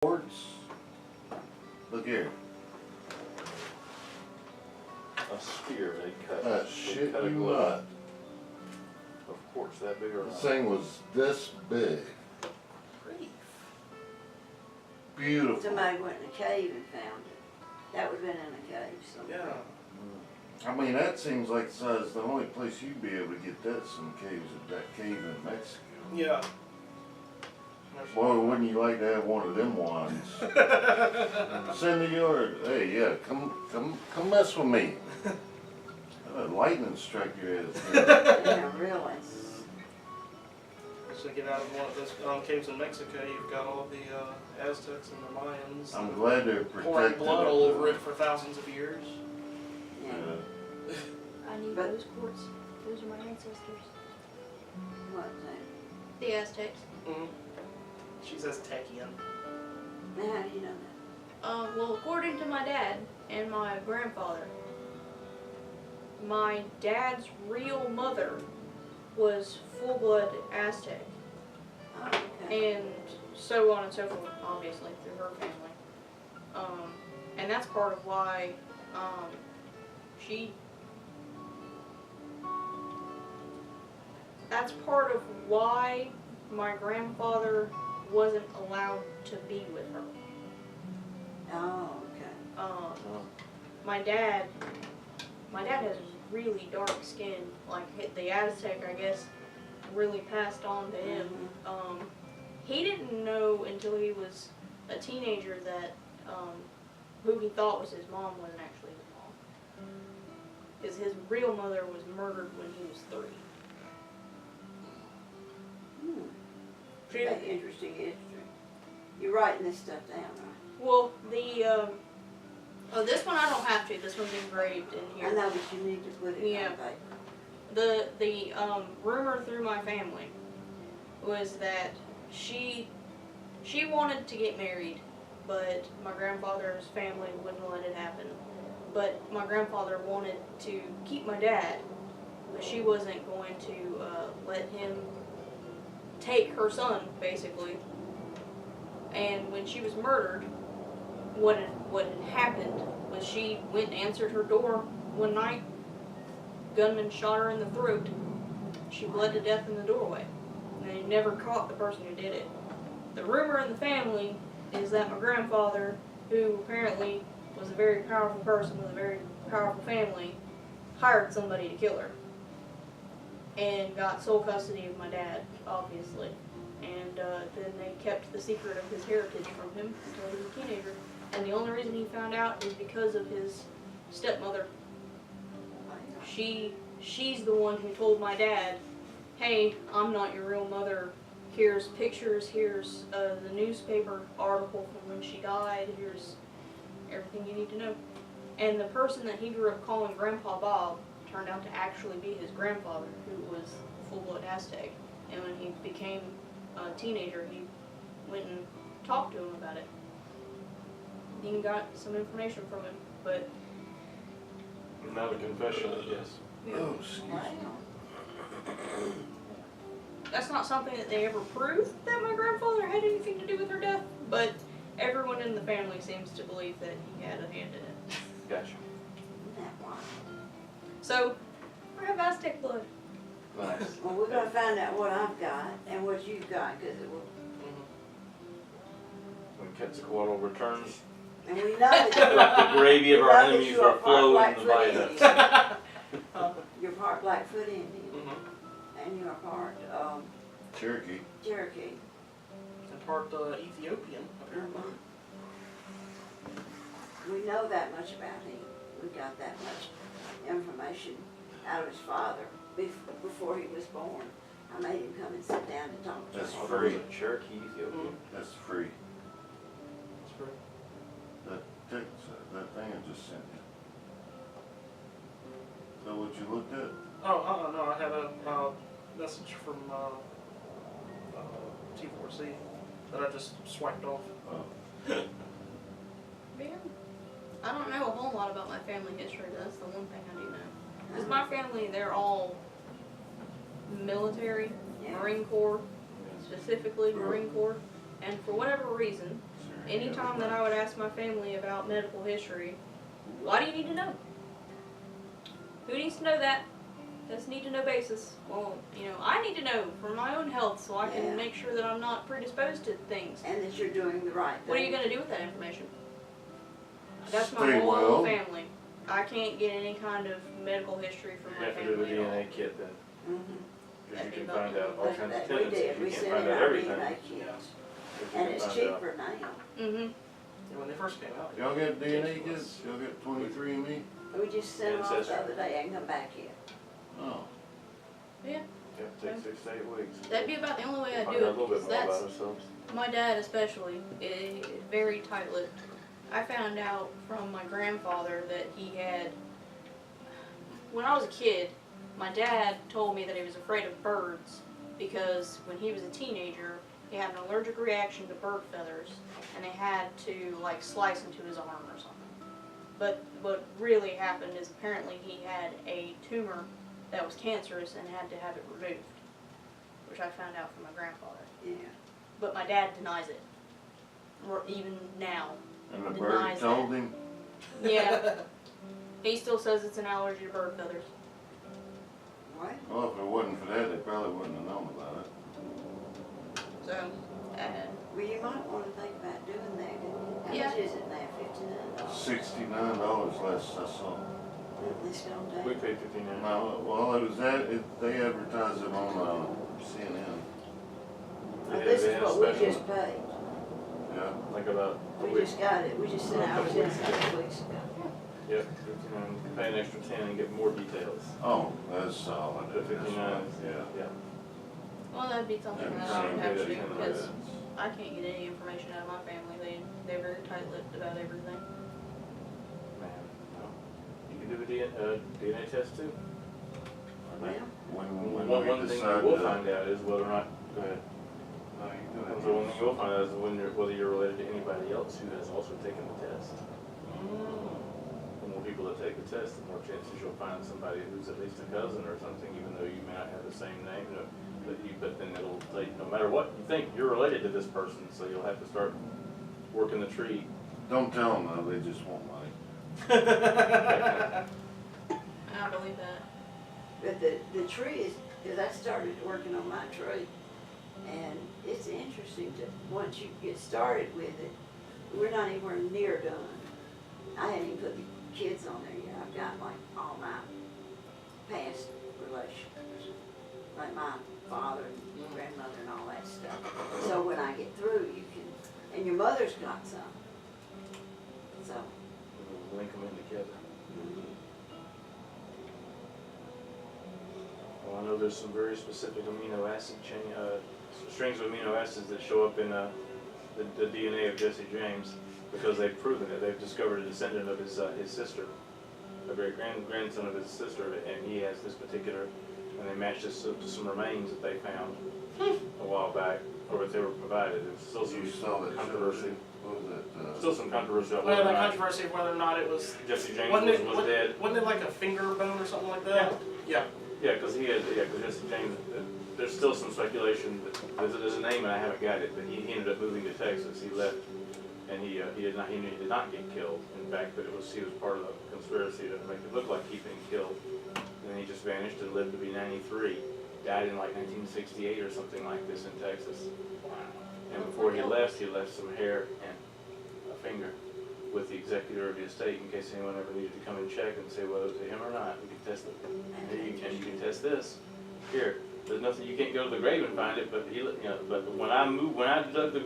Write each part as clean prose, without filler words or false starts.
Boards. Look here. A spear they cut. Shit cut a you glove. not. Of course, that big or This not. thing was this big. Beautiful. Somebody went in a cave and found it. That would've been in a cave somewhere. Yeah. I mean, that seems like the size, the only place you'd be able to get that some caves at that cave in Mexico. Yeah. Boy, wouldn't you like to have one of them ones? Cindy, or hey, yeah, come mess with me. A lightning strike your ass. Yeah, really. So get out of one of those caves in Mexico, you've got all the Aztecs and the Mayans. I'm glad they're pouring protected. blood all over it for thousands of years. Yeah. I need But- those quartz. Those are my ancestors. What's that? The Aztecs. Mm-hmm. She says Techian. Now, how do you know that? Well, according to my dad and my grandfather, my dad's real mother was full-blood Aztec, Oh, okay. and so on and so forth, obviously, through her family. And that's part of why, that's part of why my grandfather wasn't allowed to be with her. Oh, okay. My dad has really dark skin. Like the Aztec, I guess, really passed on to him. He didn't know until he was a teenager that who he thought was his mom wasn't actually his mom. Because his real mother was murdered when he was 3. Very interesting history. You're writing this stuff down, right? Well, this one I don't have to. This one's engraved in here. I know, but you need to put it Yeah. on paper. The rumor through my family was that she wanted to get married, but my grandfather's family wouldn't let it happen. But my grandfather wanted to keep my dad, but she wasn't going to let him take her son, basically. And when she was murdered, what had happened was she went and answered her door one night. Gunman shot her in the throat. She bled to death in the doorway. And they never caught the person who did it. The rumor in the family is that my grandfather, who apparently was a very powerful person with a very powerful family, hired somebody to kill her. And got sole custody of my dad, obviously. And then they kept the secret of his heritage from him until he was a teenager. And the only reason he found out is because of his stepmother. She's the one who told my dad, hey, I'm not your real mother. Here's pictures, here's the newspaper article from when she died, here's everything you need to know. And the person that he grew up calling Grandpa Bob turned out to actually be his grandfather, who was full-blood Aztec. And when he became a teenager, he went and talked to him about it. He even got some information from him, but Not a confession, yes. yeah. Oh, excuse me. Wow. That's not something that they ever proved that my grandfather had anything to do with her death, but everyone in the family seems to believe that he had a hand in it. Gotcha. Isn't that wild? So, I have Aztec blood. Nice. Well, we're gonna find out what I've got and what you've got, cause it will, When Quetzalcoatl returns, and we know that the gravy of we our know that enemies you are will flow part in the Blackfoot viaducts. Indian. You're part Blackfoot Indian, Mm-hmm. and you are part, Cherokee. Cherokee. And part Ethiopian, apparently. We know that much about him. We got that much information out of his father before he was born. I made him come and sit down and talk to That's him. free. Cherokee, Ethiopian. That's free. That's great. That thing I just sent you. Is that what you looked at? Oh, no, I had a message from T4C that I just swiped off. Oh. Yeah. I don't know a whole lot about my family history, but that's the one thing I do know. Because my family, they're all military, Yeah. Marine Corps, specifically Marine Corps, and for whatever reason, anytime that I would ask my family about medical history, why do you need to know? Who needs to know that? That's need to know basis. Well, I need to know for my own health so I can Yeah. make sure that I'm not predisposed to things. And that you're doing the right thing. What are you going to do with that information? That's my Stay whole well. family. I can't get any kind of medical history from You my have to do a family at all. DNA kit then, Mhm. because you That'd can be find out all That- kinds of that we tendencies. did. You We can't sent find in out our everything. DNA Yeah. kits. But you And can it's find out. cheaper now. Mm-hmm. Yeah, when they first came out. Y'all got DNA kits? Y'all got 23andMe? We just sent them off Ancestry. the other day, ain't come back yet. Oh. Yeah. Yeah, it takes 6 to 8 weeks. That'd be about the only way I'd Find do out a it. little bit Because more about that's ourselves. my dad, especially, is very tight-lipped. I found out from my grandfather that he had. When I was a kid, my dad told me that he was afraid of birds because when he was a teenager, he had an allergic reaction to bird feathers, and they had to like slice into his arm or something. But what really happened is apparently he had a tumor that was cancerous and had to have it removed, which I found out from my grandfather. Yeah. But my dad denies it, or even now. And the bird Denies told that. him? Yeah, he still says it's an allergy to bird feathers. What? Well, if it wasn't for that, they probably wouldn't have known about it. So, Well, you might want to think about doing that. How Yeah. much is it now? $59? $69 less, I saw. It's gonna We take. paid $59. No, well, it was they advertised it on CNN. Well, Yeah, this they is had what a we special, just paid. Yeah. like about a We week. just got it. We just sent ours in 6 weeks ago. Yep, 59. You pay an extra 10 and get more details. Oh, that's solid. The That's 59, right. Yeah. yeah. well, that'd be something Yeah, that I would have to do yeah. because I can't get any information out of my family. They're very tight-lipped about everything. Man, no. You can do a DNA test too. Well, When One we thing you decide will to. find out is whether or not, go ahead. No, you do So it. one thing you'll find out is whether you're related to anybody else who has also taken the test. The more people that take the test, the more chances you'll find somebody who's at least a cousin or something, even though you may not have the same name. But then it'll say, no matter what you think, you're related to this person, so you'll have to start working the tree. Don't tell them though, they just want money. I believe that. but the tree is, because I started working on my tree, and it's interesting to, once you get started with it, we're not anywhere near done. I haven't even put the kids on there yet. I've got like all my past relations, like my father and grandmother and all that stuff. So when I get through, you can, and your mother's got some. So, We'll link them in together. Well, I know there's some very specific amino acid chain, strings of amino acids that show up in the DNA of Jesse James because they've proven it. They've discovered a descendant of his sister, a great grandson of his sister, and he has this particular. And they matched this to some remains that they found a while back, or that they were provided. There's still some You saw that controversy. What was it? Still some controversy about Well, whether the or not controversy of whether or not it was. Jesse James Wasn't was dead. Wasn't it like a finger bone or something like that? Yeah. Yeah, because Jesse James, there's still some speculation that there's a name and I haven't got it, but he ended up moving to Texas. He left, and he did not get killed. In fact, but he was part of the conspiracy to make it look like he'd been killed. And then he just vanished and lived to be 93. Died in like 1968 or something like this in Texas. And before he left some hair and a finger with the executor of the estate in case anyone ever needed to come and check and say whether it was him or not. We could test it. And you can test this. Here, there's nothing, you can't go to the grave and find it, but but when I dug the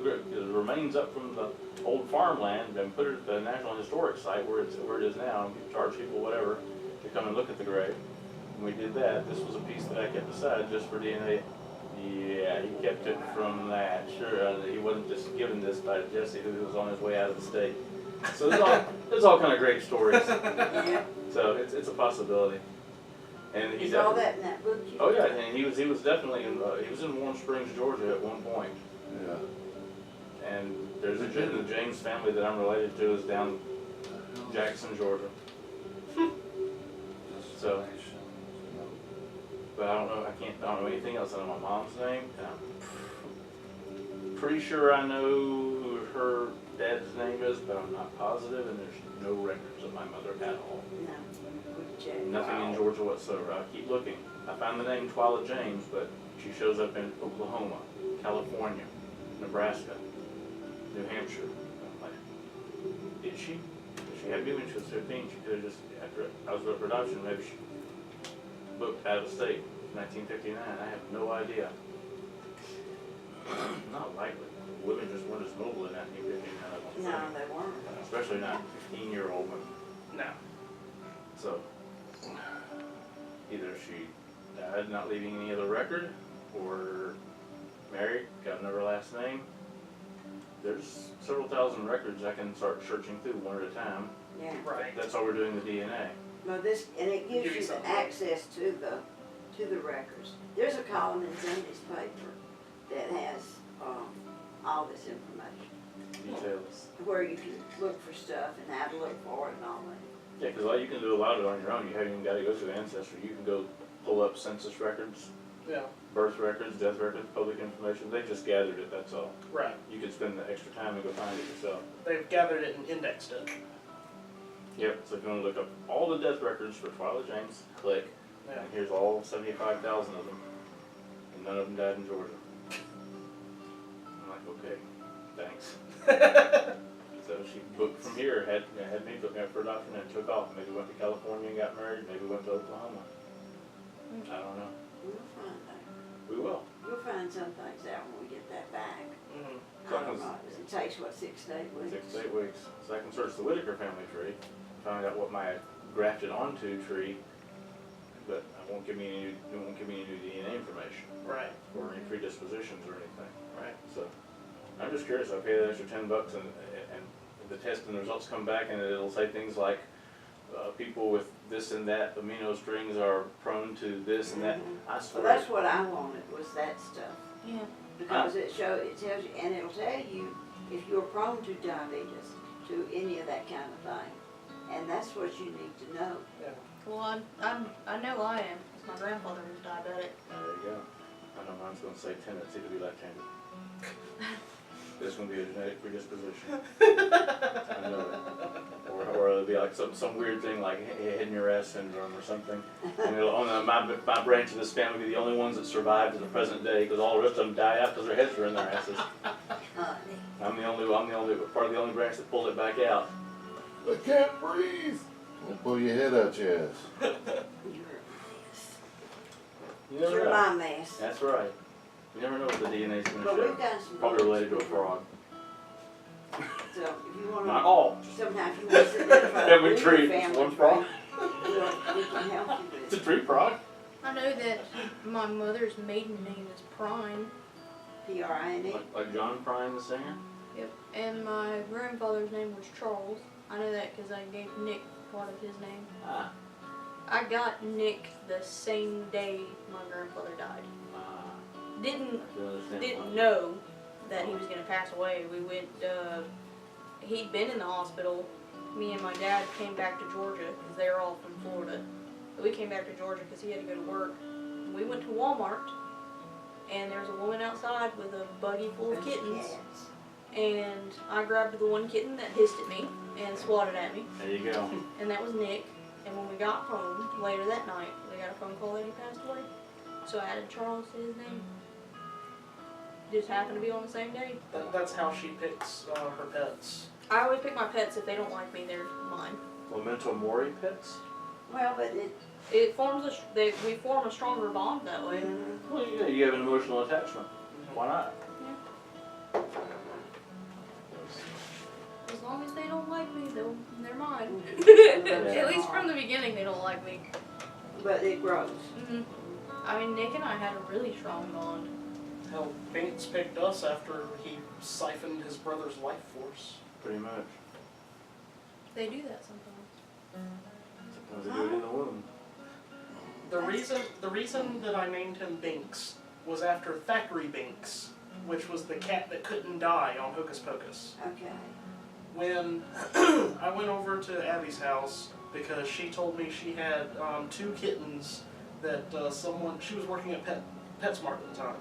remains up from the old farmland and put it at the National Historic Site where it is now, and we charge people whatever to come and look at the grave. When we did that, this was a piece that I kept aside just for DNA. Yeah, he kept it from that. Sure, he wasn't just given this by Jesse, who was on his way out of the state. So there's all kind of great stories. yeah. So it's a possibility. And Is all that in that book? Oh yeah, and he was definitely he was in Warm Springs, Georgia at one point. Yeah. And there's the James family that I'm related to is down Jackson, Georgia. So, but I don't know anything else. I know my mom's name, and I'm pretty sure I know her dad's name is, but I'm not positive, and there's no records of my mother at all. No, we checked. Nothing in Georgia whatsoever. I keep looking. I found the name Twyla James, but she shows up in Oklahoma, California, Nebraska, New Hampshire. I'm like, did she? She had me when she was 15. She could have just, after I was up for adoption, maybe she booked out of state in 1959. I have no idea. Not likely. Women just weren't as mobile in 1959, I don't think. No, they weren't. Especially not 15-year-old women. No. So, either she died not leaving any other record, or married, got another last name. There's several thousand records I can start searching through one at a time. Yeah. Right. That's all we're doing with DNA. Well, this, and it gives Give you you the something. access to the records. There's a column in Sunday's paper that has, all this information, Details. where you can look for stuff and how to look for it and all that. Yeah, because you can do a lot of it on your own. You haven't even got to go through Ancestry. You can go pull up census records, Yeah. birth records, death records, public information. They just gathered it, that's all. Right. You could spend the extra time and go find it yourself. They've gathered it and indexed it. Yep, so if you want to look up all the death records for Twyla James, click, Yeah. and here's all 75,000 of them, and none of them died in Georgia. I'm like, okay, thanks. So she booked from here, had me booked out for adoption, and took off. Maybe went to California and got married, maybe went to Oklahoma. I don't know. We'll find out. We will. We'll find some things out when we get that back. Mhm. I don't know, it takes, what, 6 to 8 weeks? 6 to 8 weeks. So I can search the Whitaker family tree, find out what my grafted onto tree, but it won't give me any new DNA information Right. or any predispositions or anything. Right. So I'm just curious. I pay the extra $10 and the test and the results come back and it'll say things like people with this and that amino strings are prone to this and that. I Well, swear. that's what I wanted, was that stuff. Yeah. Because it tells you, and it'll tell you if you're prone to diabetes, to any of that kind of thing. And that's what you need to know. Yeah. Well, I know I am, because my grandfather was diabetic. There you go. I know mine's going to say tendency to be left-handed. There's going to be a genetic predisposition. I know it. Or it'll be like some weird thing like head-in-your-ass syndrome or something. And my branch of this family will be the only ones that survive to the present day because all the rest of them die out because their heads are in their asses. Honey. I'm the only part of the only branch that pulls it back out. I can't breathe. Don't pull your head out your ass. You're a mess. You never You're know. my mess. That's right. You never know what the DNA is going to But show. we've got some. Probably related to a frog. So if you wanna. Not all. Somehow if you want to identify Every who tree, your family one frog. we can help you It's with a tree frog. I know that my mother's maiden name is Prine. PRINE. Like John Prine, the singer. Yep. And my grandfather's name was Charles. I know that because I gave Nick part of his name. Ah. I got Nick the same day my grandfather died. Didn't know that he was gonna pass away. We went. He'd been in the hospital. Me and my dad came back to Georgia because they were all from Florida. But we came back to Georgia because he had to go to work. We went to Walmart, and there was a woman outside with a buggy full of kittens. And I grabbed the one kitten that hissed at me and swatted at me, There you go. and that was Nick. And when we got home later that night, we got a phone call that he passed away. So I added Charles to his name. Just happened to be on the same day. That's how she picks her pets. I always pick my pets. If they don't like me, they're mine. Memento Mori pets? Well, but It forms we form a stronger bond that way. Well, yeah, you have an emotional attachment. Why not? As long as they don't like me, they're mine. Yeah. At least from the beginning, they don't like me. but it grows. Hmm. I mean, Nick and I had a really strong bond. Hell, Bates picked us after he siphoned his brother's life force. Pretty much. They do that sometimes. Sometimes they do it in the womb. The reason that I named him Binks was after Thackeray Binks, which was the cat that couldn't die on Hocus Pocus. Okay. When I went over to Abby's house because she told me she had 2 kittens that she was working at PetSmart at the time.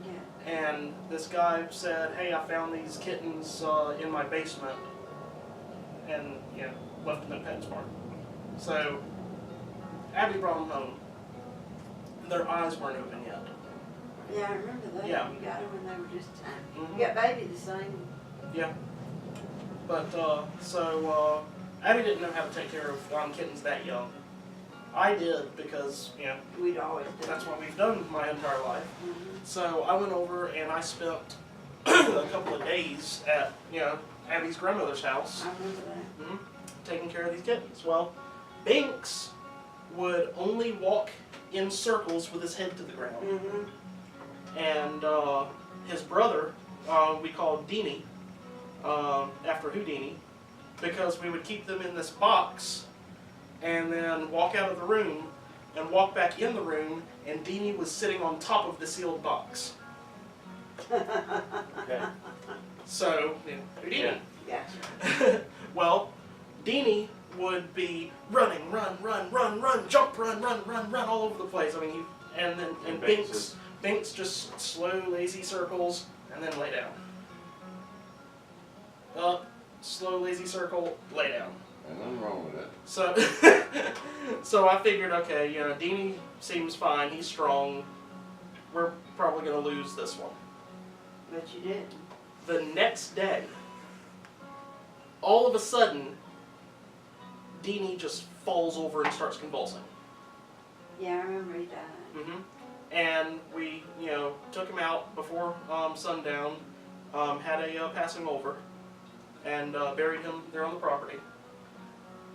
Yeah. and this guy said, "Hey, I found these kittens in my basement," and left them in PetSmart. So Abby brought them home. Their eyes weren't open yet. Yeah, I remember that. Yeah. You got them when they were just tiny. Mhm. You got baby the same. Yeah. But so Abby didn't know how to take care of kittens that young. I did because We'd always do. that's what we've done my entire life. Mhm. So I went over and I spent a couple of days at Abby's grandmother's house, I remember that. taking care of these kittens. Well, Binks would only walk in circles with his head to the ground, Mm-hmm. and his brother we called Deanie after Houdini, because we would keep them in this box and then walk out of the room and walk back in the room, and Deanie was sitting on top of the sealed box. Okay. So, Houdini. Yeah. Gotcha. Well, Deanie would be running, run, jump, run all over the place. I mean, and Binks just slow, lazy circles, and then lay down. Up, slow, lazy circle, lay down. Ain't nothing wrong with that. So, so I figured, okay, Deanie seems fine. He's strong. We're probably gonna lose this one. But you didn't. The next day, all of a sudden, Deanie just falls over and starts convulsing. Yeah, I remember he died. And we, took him out before sundown, had a passing over, and buried him there on the property.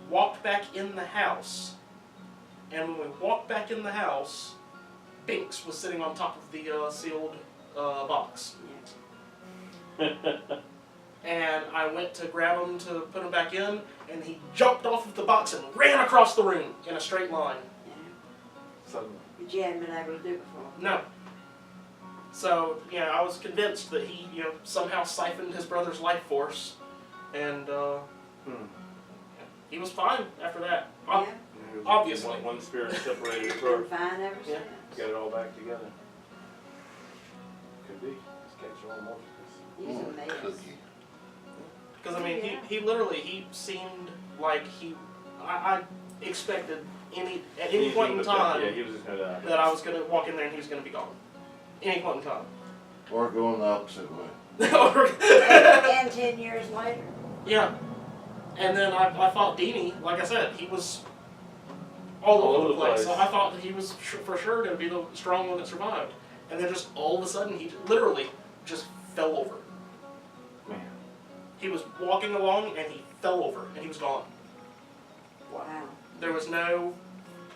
Walked back in the house, and when we walked back in the house, Binks was sitting on top of the sealed box. And I went to grab him to put him back in, and he jumped off of the box and ran across the room in a straight line. Yeah. Suddenly. But you hadn't been able to do it before. No. So, I was convinced that he, somehow siphoned his brother's life force, and he was fine after that. Yeah. Obviously. One spirit separated Been for fine ever Yeah. since. got it all back together. Could be. Just catch your own multiples. He's a mess. Cookie. Because, I mean, Yeah. he literally, he seemed like I expected at any point in time Yeah, he was just gonna die. that I was going to walk in there and he was going to be gone. Any point in time. Or going the opposite way. And 10 years later. Yeah. And then I thought Deanie, like I said, he was all over the place. So I thought that he was for sure going to be the strong one that survived. And then just all of a sudden, he literally just fell over. Man. He was walking along and he fell over and he was gone. Wow. There was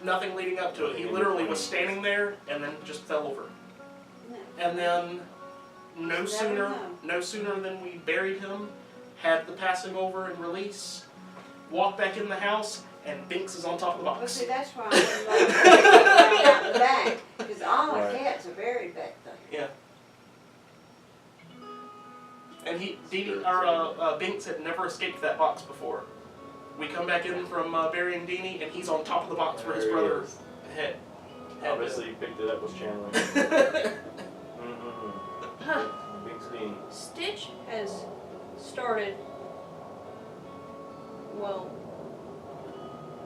nothing leading up to it. He literally was standing there and then just fell over. No. And then Never no sooner than we buried him, had the passing over and release, walked back in the house, and Binks is on top of the Well, box. see, that's why I wouldn't let him out in the back. Because all my Right. cats are buried back there. Yeah. And Binks had never escaped that box before. We come back in from burying Deanie, and he's on top of the box where his There he brother is. had. Obviously, he picked it up, was channeling. Huh. Big Dean. Stitch has started, well,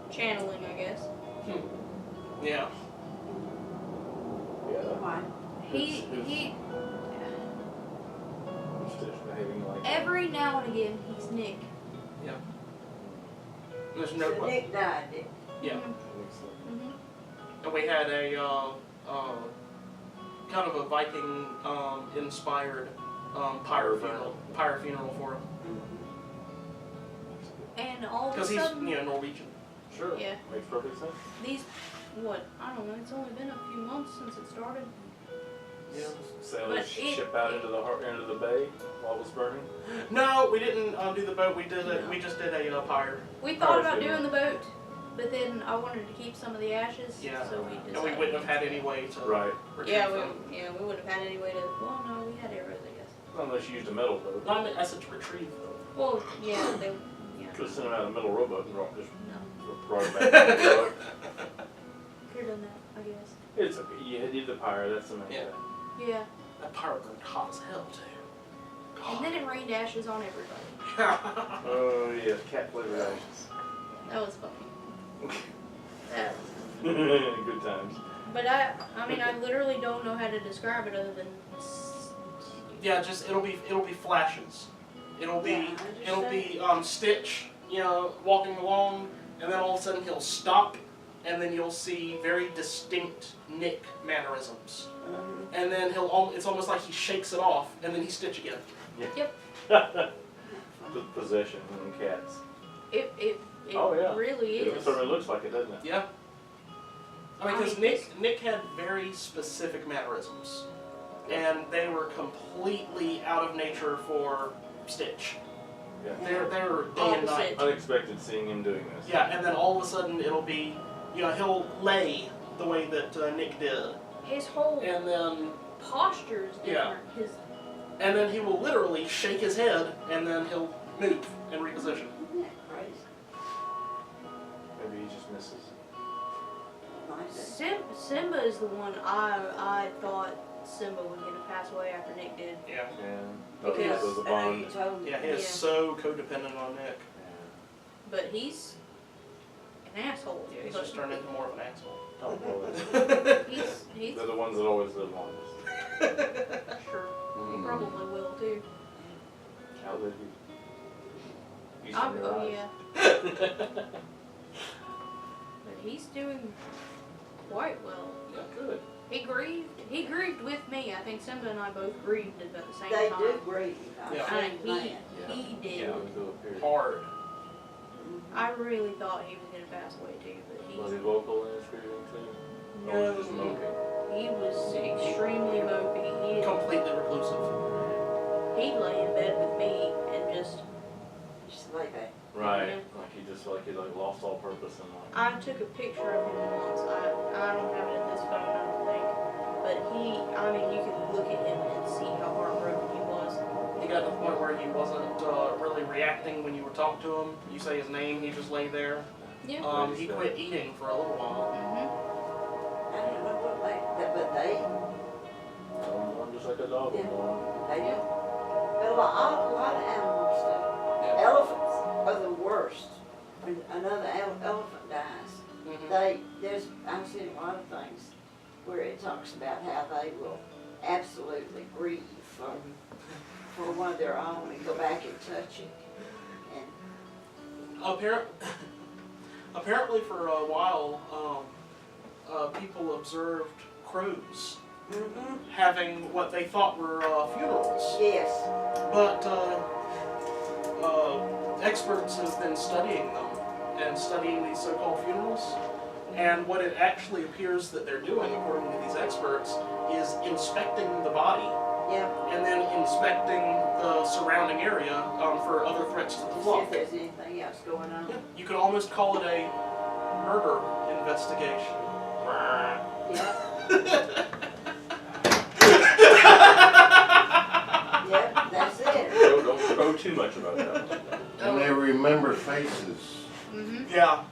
channeling, I guess. Yeah. Yeah. Why? He Stitch behaving like. every now and again he's Nick. There's no. So Nick died, Nick. Yeah. Mm-hmm. And we had a kind of a Viking inspired pyre funeral for him And all of a because he's sudden, Norwegian. Sure. Yeah. Makes perfect sense. these, I don't know, it's only been a few months since it started. Yeah. Sailors But ship out into the bay while it was burning. No, we didn't do the boat. We just did a pyre. We thought about funeral. doing the boat, but then I wanted to keep some of the ashes, Yeah. so we And decided. we wouldn't have had any way to Right. retrieve Yeah, them. we wouldn't have had any way to. Well, no, we had arrows, I guess. Unless you used a metal boat. No, I mean, I said to retrieve them. Well, yeah, they. Yeah. Could have sent them out in a metal rowboat and just No, brought it back to the boat. could have done that, I guess. It's okay. You did the pyre. That's the main Yeah. thing. Yeah. That part burned hot as hell too. And then it rained ashes on everybody. Oh yeah, cat flavored ashes. That was funny. That Good times. But I mean, I literally don't know how to describe it other than. Yeah, just it'll be flashes. It'll be Stitch, walking along, and then all of a sudden he'll stop, and then you'll see very distinct Nick mannerisms, and then it's almost like he shakes it off, and then he's Stitch again. Yep. Possession and cats. It Oh, yeah. really It is. certainly looks like it, doesn't it? Yeah. I mean, because Nick had very specific mannerisms, and they were completely out of nature for Stitch. Yeah. They're day and night. Unexpected seeing him doing this. Yeah, and then all of a sudden it'll be, he'll lay the way that Nick did, His whole and then posture is different. and then he will literally shake his head, and then he'll move and reposition. Isn't that crazy? Maybe he just misses. Like that. Simba is the one I thought Simba was gonna pass away after Nick did. Yeah. Yeah. Because- That was a I know bond. you told me. Yeah, he is Yeah. so codependent on Nick. But he's an asshole. Yeah, he's But just turned into more of an asshole. Oh, boy. he's They're the ones that always live longest. sure. He Mm. probably will too. Outlive you. He's in your Oh eyes. yeah. But he's doing quite well. Yeah, good. He grieved with me. I think Simba and I both grieved at the same They time. do grieve. Yeah. And I've seen that. he did. Yeah, went through a period. Hard. I really thought he was gonna pass away too, but Was he vocal in his grieving too? Or was he just moping? he was extremely mopey. Completely reclusive. He'd lay in bed with me and just. Just lay back. Right. Like he just lost all purpose in life. I took a picture of him once. I don't have it in this phone, I don't think. But you could look at him and see how heartbroken he was. He got to the point where he wasn't really reacting when you would talk to him. You say his name, he just lay there. Yeah. He quit eating for a little while. Mm-hmm. I don't know what but they I'm just like a dog. Yeah. They do. But a lot of animals do. Yeah. Elephants are the worst. When another elephant dies, Mhm. I've seen a lot of things where it talks about how they will absolutely grieve for one of their own and go back and touch it. And Apparently for a while, people observed crows having what they thought were funerals. yes, But experts have been studying them and studying these so-called funerals. And what it actually appears that they're doing, according to these experts, is inspecting the body yeah. and then inspecting the surrounding area for other threats to the To see if flock. there's anything else going on. Yeah, you could almost call it a murder investigation. Yeah. Yep, that's it. Don't crow too much about that. And they remember faces. Mm-hmm. Yeah.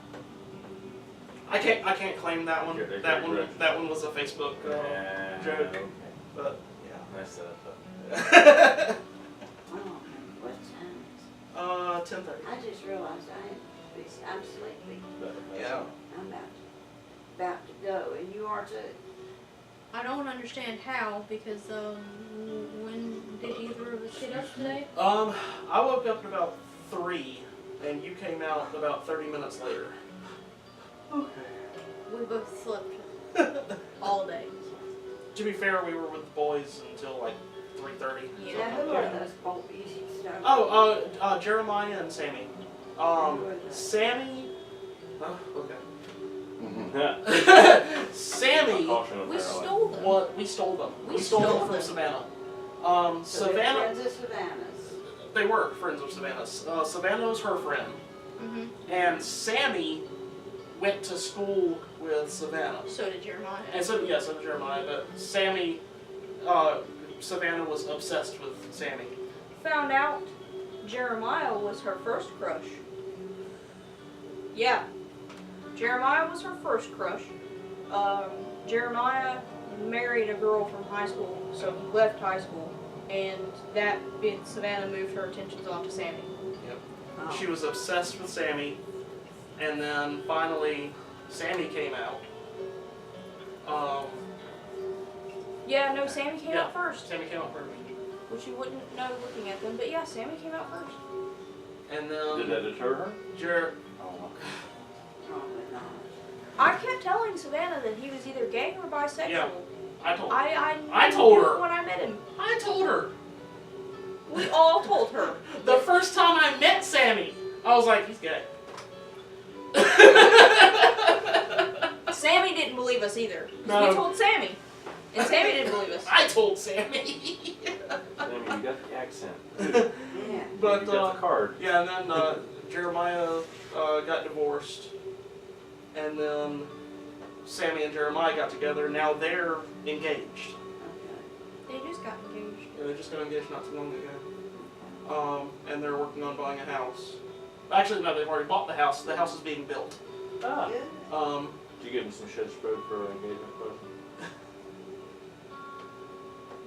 I can't claim that one. Yeah, they That can't one correct. that one was a Facebook joke. Okay. But Nice setup. yeah. Oh, what time is 10:30. it? I just realized I'm sleepy. Yeah. I'm about to go, and you are too. I don't understand how, because when did either of us get up today? I woke up at about 3, and you came out about 30 minutes later. We both slept all day. To be fair, we were with the boys until like 3:30. Yeah. Now, who are those boys you started? Oh, Jeremiah and Sammy. Sammy. Oh, okay. Sammy. We stole them. We stole them. We We stole them stole from them. Savannah. So they're Savannah. friends of Savannah's. They were friends of Savannah's. Savannah was her friend, Mm-hmm. and Sammy went to school with Savannah. So did Jeremiah. And so did Jeremiah, but Sammy, Savannah was obsessed with Sammy. Found out Jeremiah was her first crush. Yeah. Jeremiah was her first crush. Jeremiah married a girl from high school, so he left high school, and that being Savannah moved her attentions onto Sammy. Oh. She was obsessed with Sammy, and then finally Sammy came out. Yeah, no, Sammy came Yeah. out first, Sammy came out first. which you wouldn't know looking at them, but yeah, Sammy came out first. And Did that then deter her? Oh, Probably not. I kept telling Savannah that he was either gay or bisexual. Yeah. I told her. I told knew her. when I met him. I told her. We all told her. The first time I met Sammy, I was like, he's gay. Sammy didn't believe us either. No. We told Sammy, and Sammy didn't believe us. I told Sammy. Sammy, you got the accent. Yeah. But you got the card. yeah, and then Jeremiah got divorced, and then Sammy and Jeremiah got together. Now they're engaged. Okay. They just got engaged. Yeah, they just got engaged not too long ago. And they're working on buying a house. Actually, no, they've already bought the house. The house is being built. Ah. Good. Did you give him some shed spread for an engagement present?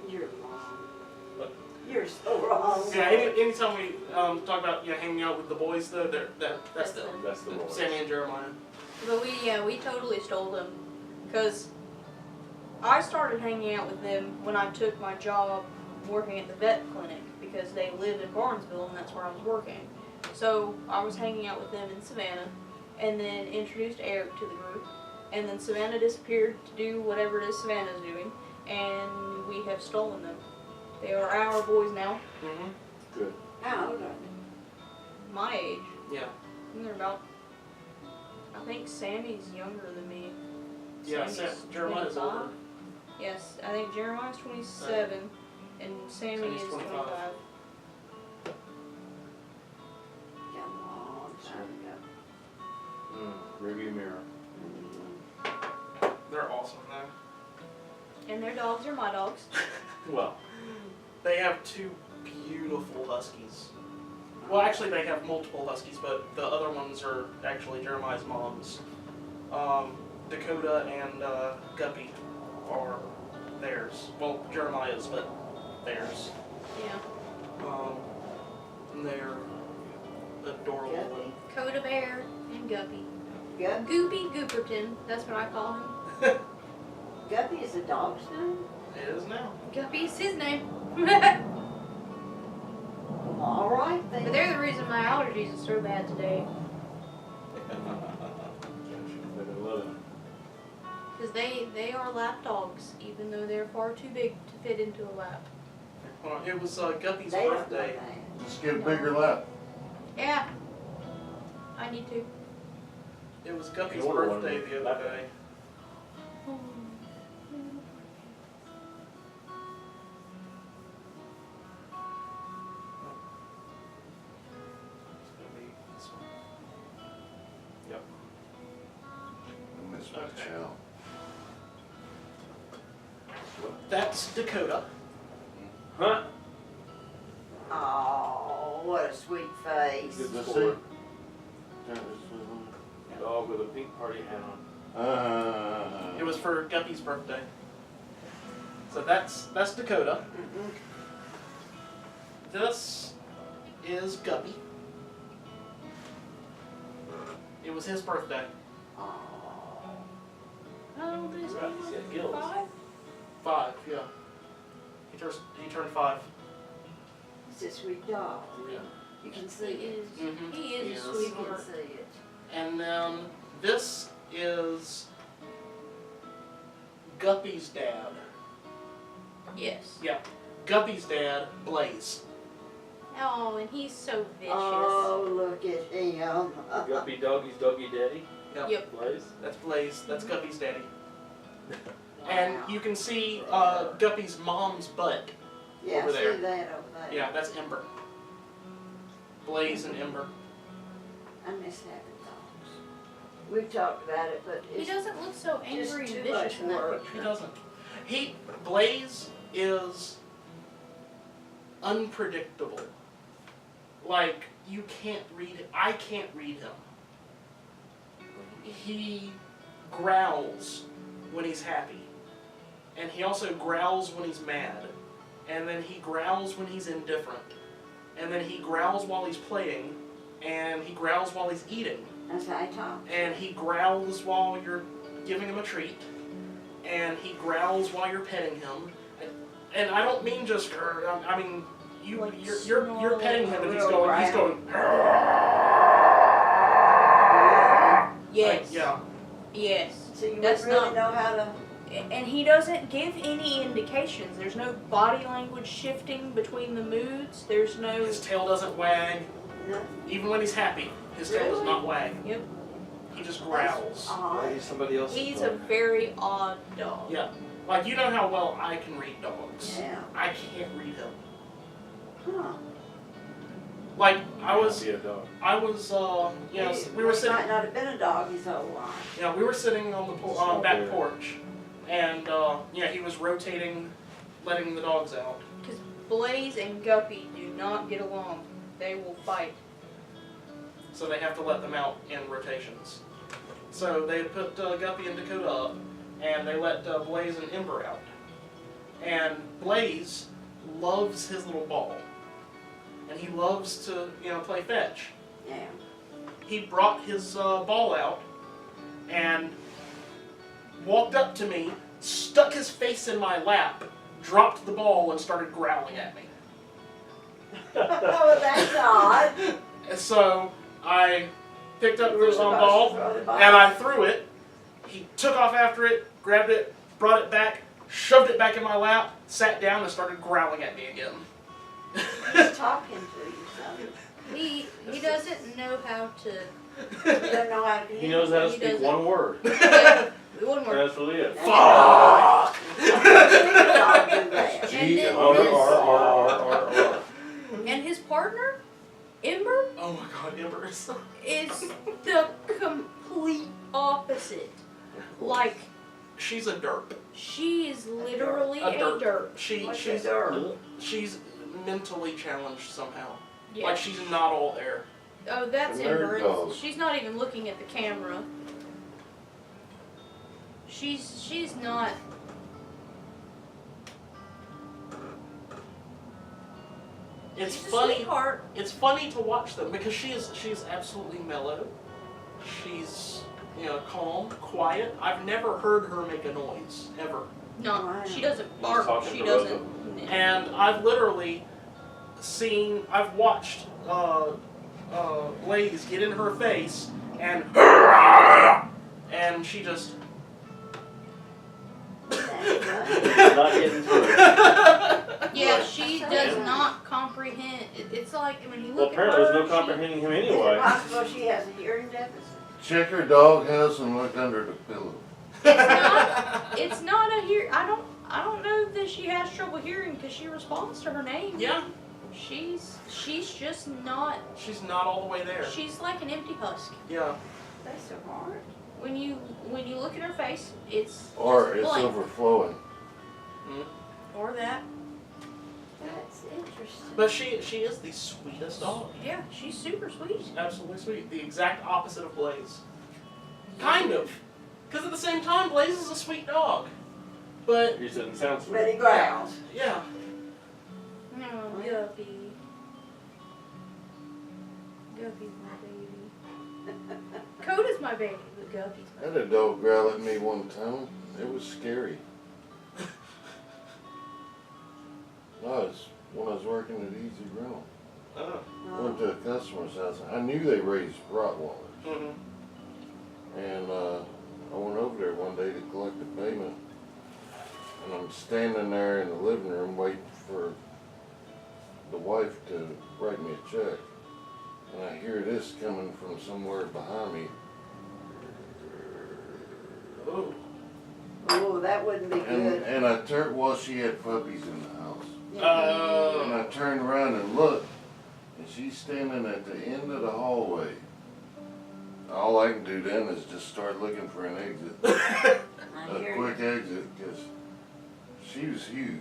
You're wrong. What? You're so wrong. Yeah, anytime we talk about hanging out with the boys, though, that's them. That's the Lord. Sammy and Jeremiah. But we totally stole them, because I started hanging out with them when I took my job working at the vet clinic, because they lived in Barnesville and that's where I was working. So I was hanging out with them in Savannah, and then introduced Eric to the group, and then Savannah disappeared to do whatever it is Savannah's doing, and we have stolen them. They are our boys now, Mm-hmm. Good. How old are they? my age. Yeah. And they're about, I think Sammy's younger than me. Yeah, Sammy's Jeremiah's 25. older. Yes, I think Jeremiah's 27 and Sammy Sammy's is 25. 25. Yeah, a long time ago. Review mirror. They're awesome, though. And their dogs are my dogs. Well, They have two beautiful huskies. Well, actually, they have multiple huskies, but the other ones are actually Jeremiah's mom's. Dakota and Guppy are theirs. Well, Jeremiah's, but theirs. Yeah. And they're adorable. Guppy. Coda Bear and Guppy. Guppy. Goopy Gooperton, that's what I call him. Guppy is a dog's name? It is now. Guppy's his name. All right then. But they're the reason my allergies are so bad today. better love it. Because they are lap dogs, even though they're far too big to fit into a lap. It was Guppy's They don't know birthday. that. Just get a bigger lap. Yeah. I need to. It was Guppy's You order one birthday of the them. other day. It's gonna be this one. Yep. I miss my Okay. chow. That's Dakota. Huh? Oh, what a sweet face. Good Let's score. see. Dog with a pink party hat on. It was for Guppy's birthday. So that's Dakota. Mm-mm. This is Guppy. It was his birthday. Oh. How old is Right, he's got gills. 5? 5, yeah. He turned 5. It's a sweet dog. Yeah. You can He see it. is. Mhm. He He is is. a You can sweetheart. see it. And then this is Guppy's dad. Yes. Yeah. Guppy's dad, Blaze. Oh, and he's so vicious. Oh, look at him. Guppy doggy's doggy daddy. Yep. Yep. Blaze. That's Blaze. That's Guppy's daddy. Wow. And you can see Guppy's mom's butt. Yeah, over there. see that over there. Yeah, that's Ember. Blaze and Ember. I miss having dogs. We've talked about it, but He it's doesn't look so just angry and too vicious much in that work. picture. He doesn't. Blaze is unpredictable. Like, you can't read it. I can't read him. He growls when he's happy. and he also growls when he's mad, and then he growls when he's indifferent, and then he growls while he's playing, and he growls while he's eating, That's how I talk. and he growls while you're giving him a treat, and he growls while you're petting him. And I don't mean just I mean Like you're petting him and he's real going Yes. like, yeah. Yes. So you That's wouldn't really not- know how to. And he doesn't give any indications. There's no body language shifting between the moods. There's no. His tail doesn't wag. No. Even when he's happy, his tail does Really? not wag. Yep. He just growls. Odd. He's somebody else's He's a dog. very odd dog. Yeah. Like, you know how well I can read dogs. Yeah. I can't read him. Huh. Like, I was, Be a dog. you know, He we were might sitting, not have been a dog his whole life. yeah, we were sitting on the Small back bear. porch, and yeah, he was rotating, letting the dogs out. Because Blaze and Guppy do not get along. They will fight. So they have to let them out in rotations. So they put Guppy and Dakota up, and they let Blaze and Ember out. And Blaze loves his little ball, and he loves to, you know, play fetch. Yeah. He brought his ball out and walked up to me, stuck his face in my lap, dropped the ball, and started growling at me. Oh, that's odd. And so I picked up You were the supposed to ball throw the ball. and I threw it. He took off after it, grabbed it, brought it back, shoved it back in my lap, sat down, and started growling at me again. He's talking to you, son. He doesn't know how to. You don't know how to He knows how to He speak doesn't. one word. Yeah, it wouldn't work. That's really it. Fuck! And then R. And his partner, Ember, Oh my god, Ember is so... is the complete opposite. Like, She's a derp. she is literally A a derp. derp. She's mentally challenged somehow. Yeah. Like, she's not all there. Oh, that's A nerd Ember. dog. She's not even looking at the camera. She's not. It's She's a funny. sweetheart. It's funny to watch them because she is absolutely mellow. She's, you know, calm, quiet. I've never heard her make a noise ever. No, Wow. she doesn't She's bark. talking She to doesn't. And I've literally I've watched Blaze get in her face and she just Not getting through it. Yeah, she Yeah. does not comprehend. It's like when you Well, look apparently at her. there's no comprehending him Is it anyway. possible she has a hearing deficit? Check her doghouse and look under the pillow. It's not a hear. I don't know that she has trouble hearing because she responds to her name. yeah, She's just not. she's not all the way there. She's like an empty husk. Yeah. That's so hard. When you look at her face, it's Or just it's blank. overflowing. Or that. That's interesting. But she is the sweetest dog. Yeah, she's super sweet. Absolutely sweet. The exact opposite of Blaze. Kind of. Because at the same time, Blaze is a sweet dog. But, He didn't sound But sweet. he growls. yeah. No, Guppy. Guppy's my baby. Coda's my baby, but Guppy's I my had a dog growl at me one time. It was scary. When I was working at Easy Rental. Went to a customer's house. I knew they raised Rottweilers. Mm-hmm. And I went over there one day to collect the payment. And I'm standing there in the living room waiting for the wife to write me a check. And I hear this coming from somewhere behind me. Oh. Oh, that wouldn't be good. And I turned, well, she had puppies in the house. And Oh. I turned around and looked, and she's standing at the end of the hallway. All I can do then is just start looking for an exit, I a hear quick you. exit, because she was huge.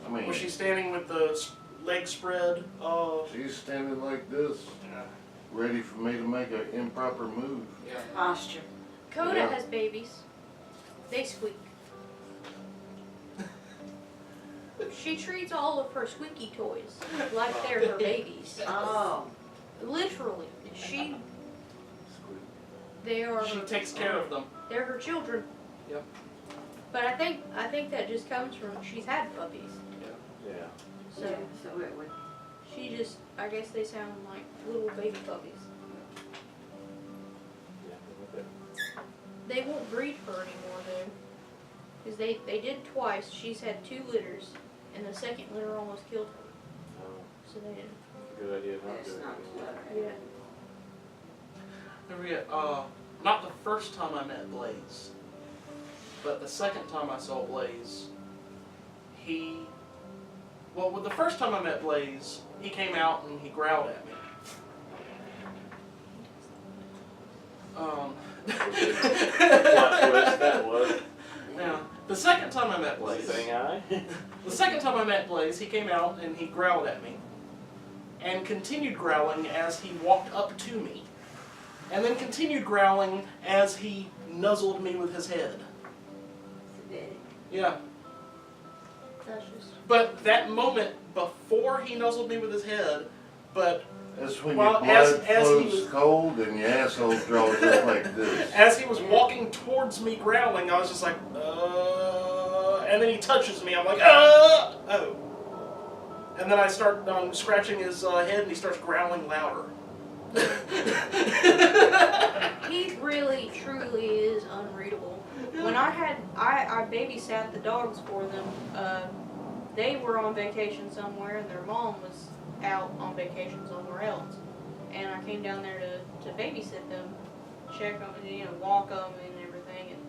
I mean, Was she standing with the legs spread? Oh. she's standing like this, ready for me to make an improper move. Yeah. Posture. Coda Yeah. has babies. They squeak. she treats all of her squeaky toys like they're her babies. Oh, Literally, they are. She takes care of them. They're her children. Yep. But I think that just comes from she's had puppies, Yeah. so yeah, so it would, she just I guess they sound like little baby puppies. Yeah. They won't breed her anymore though, because they did twice. She's had 2 litters, and the second litter almost killed her. So they didn't. Good idea. Not it's good. not Yeah. I forget, not the first time I met Blaze, but the second time I saw Blaze, the first time I met Blaze, he came out and he growled at me. Plot twist that was. Now, the second time I met Was he Blaze, saying hi? the second time I met Blaze, he came out and he growled at me, and continued growling as he walked up to me, and then continued growling as he nuzzled me with his head. Yeah. That's just. But that moment before he nuzzled me with his head, but That's when Well, your blood as he flows was- cold and your asshole draws up like this. as he was walking towards me growling, I was just like, and then he touches me, I'm like, oh. And then I start scratching his head and he starts growling louder. He really, truly is unreadable. When I babysat the dogs for them, they were on vacation somewhere and their mom was out on vacation somewhere else. And I came down there to babysit them, check them, walk them and everything. And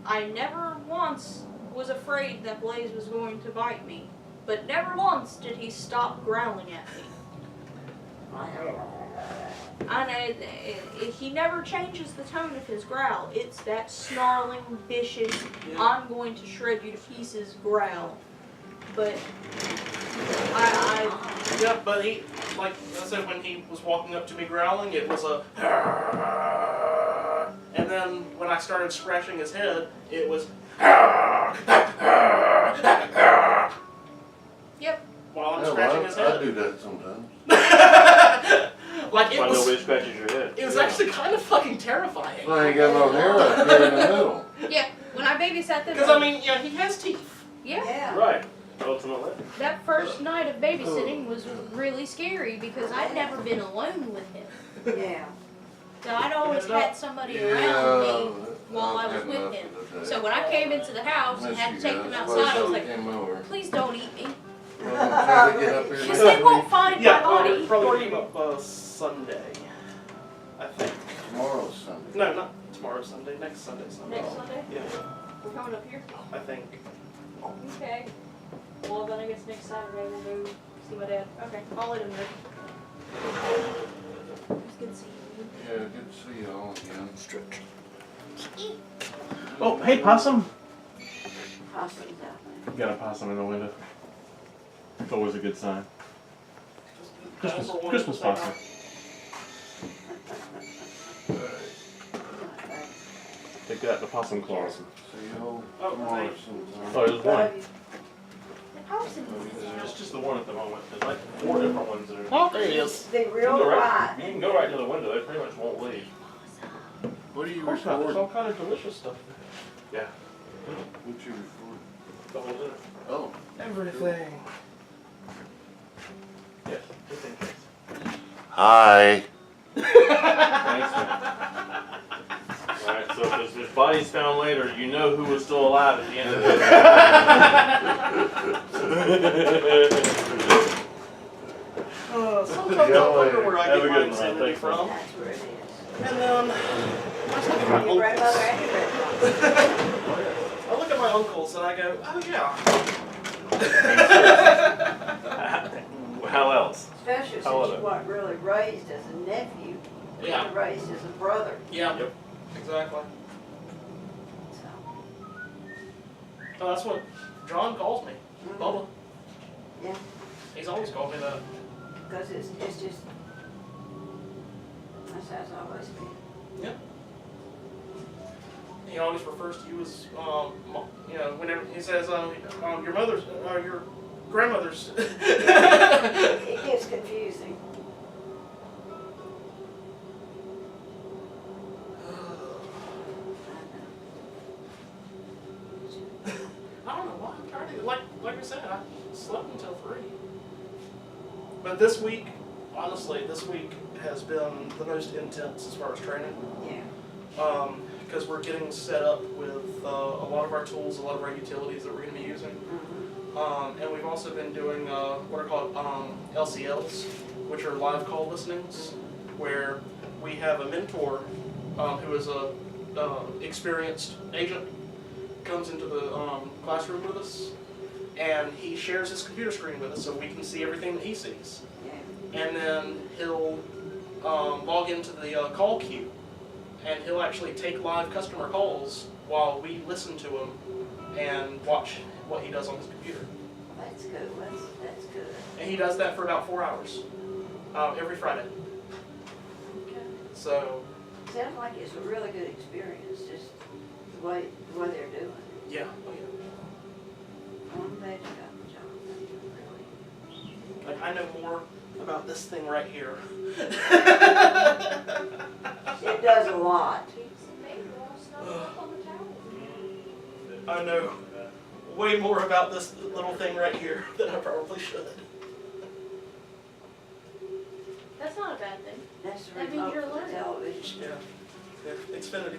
I never once was afraid that Blaze was going to bite me, but never once did he stop growling at me. He never changes the tone of his growl. It's that snarling, vicious, I'm going to shred you to pieces growl. But Yeah, but he, like I said, when he was walking up to me growling, it was a, and then when I started scratching his head, it was, yep. while I'm Yeah, scratching well, his I head. do that sometimes. Like it Why was, nobody scratches your head. it was actually kind of fucking terrifying. So I ain't got no hair up here in the middle. Yeah, when I babysat them. Because I mean, yeah, he has teeth. Yeah. yeah. Right. Ultimately. That first night of babysitting was really scary because I'd never been alone with him. Yeah. So I'd always had somebody around me while I was with him. So when I came into the house and had to take them outside, I was like, please don't eat me. Try to get up here. Because they won't find my body. Probably came up Sunday, I think. Tomorrow's Sunday. No, not tomorrow Sunday, next Sunday. Next Sunday? Yeah, We're coming up here? I think. Okay. Well, then I guess next Saturday we'll go see my dad. Okay, I'll let him know. It's good to see you. Yeah, good to see you all again. Oh, hey, possum. Possums out there. Got a possum in the window. It's always a good sign. Christmas possum. Take that, the possum claws. See you all Oh, tomorrow thanks. sometime. Oh, there's one. The possum. It's just the one at the moment. There's like 4 different ones that are. Oh, there he is. Be You can real go right- quiet. You can go right to the window. They pretty much won't leave. What are you Of course not. There's recording? all kind of delicious stuff there. Yeah. What you recording? The whole dinner. Oh. Everything. Yes. Just in case. Hi. Thanks, man. Alright, so if there's bodies found later, you know who was still alive at the end of this. Sometimes I wonder where I Have a get my good one, insanity thanks, man. from. That's where it is. And then Your grandmother and your grandfather. I look at my uncles and I go, oh yeah. How else? Especially since How old you are weren't really raised as a nephew. You Yeah. were raised as a brother. Yeah. Yep. Exactly. So. Oh, that's what John calls me. Mhm. Bubba. Yeah. He's always called me that. Because it's just, that's how it's always been. Yeah. he always refers to you as, you know, whenever he says, your mother's, your grandmother's. It gets confusing. I don't know why I'm trying to, like I said, I slept until 3. But this week, honestly, this week has been the most intense as far as training. Yeah. Because we're getting set up with a lot of our tools, a lot of our utilities that we're going to be using. Mm-hmm. And we've also been doing what are called LCLs, which are live call listenings, where we have a mentor who is a experienced agent, comes into the classroom with us, and he shares his computer screen with us so we can see everything that he sees. Yeah. And then he'll log into the call queue, and he'll actually take live customer calls while we listen to him and watch what he does on his computer. That's good. That's good. And he does that for about 4 hours every Friday. Okay. So, Sounds like it's a really good experience, just the way they're doing it. yeah. I'm glad you got the job. Really. Like, I know more about this thing right here. It does a lot. I know way more about this little thing right here than I probably should. That's not a bad thing. That's the That means remote you're for learning. television. Yeah, Xfinity.